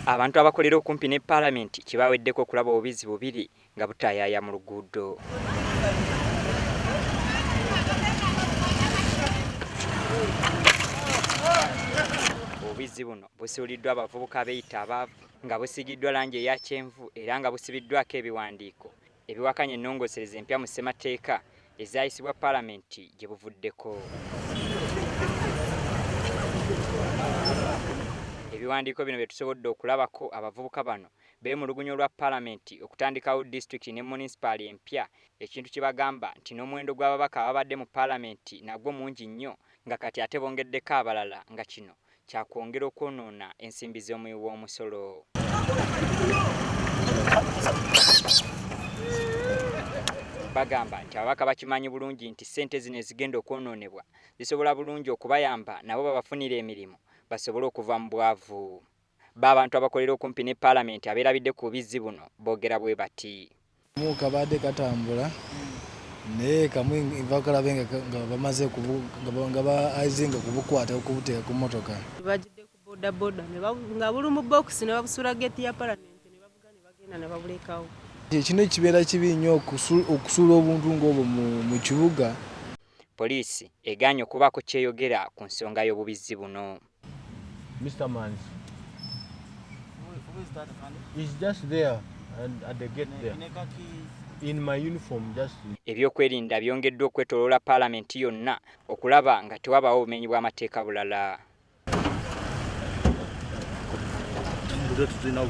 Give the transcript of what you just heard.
Abantu abakolera okumpi ne palamenti kibaweddeko okulaba obubizi bubiri nga butayaaya mu luguudo. Obubizi buno busuuliddwa abavubuka abeyita abaavu nga busiigiddwa langi eya kyenvu era nga busibiddwako ebiwandiiko ebiwakanya ennongosereza empya mu ssemateeka ezayisibwa palamenti gye buvuddeko. Ebiwandiiko bino bye tusobodde okulabako abavubuka bano beemulugunya olwa palamenti okutandikawo disitulikiti ne munisipali empya, ekintu kye bagamba nti n'omuwendo gw'ababaka ababadde mu palamenti nagwo mungi nnyo nga kati ate bongeddeko abalala nga kino kyakwongera okwonoona ensimbi z'omuwi w'omusolo. Bagamba nti ababaka bakimanyi bulungi nti ssente zino ezigenda okwonoonebwa zisobola bulungi okubayamba nabo babafunira emirimu basobole okuva mu bwavu. Abantu abakolera okumpi ne palamenti abeerabidde ku bubizi buno boogera bwe bati. Kabadde katambula naye kamu bakalabe nga bamaze nga baazinga kubukwata okubuteeka ku mmotoka. Bajjidde ku bodaboda nga buli mu bokisi ne babusuula geeti ya palamenti ne bavuga ne bagenda ne babulekawo. Kino kibeera kibi nnyo okusuula obuntu ng'obwo mu kibuga. Poliisi egaanye okubaako kyeyogera ku nsonga y'obubizi buno. Mr. Mans. Who is that? He's just there at the gate there. In my uniform, just. Ebyokwerinda byongeddwa okwetooloola palamenti yonna okulaba nga tewabaawo obumenyi bw'amateeka bulala.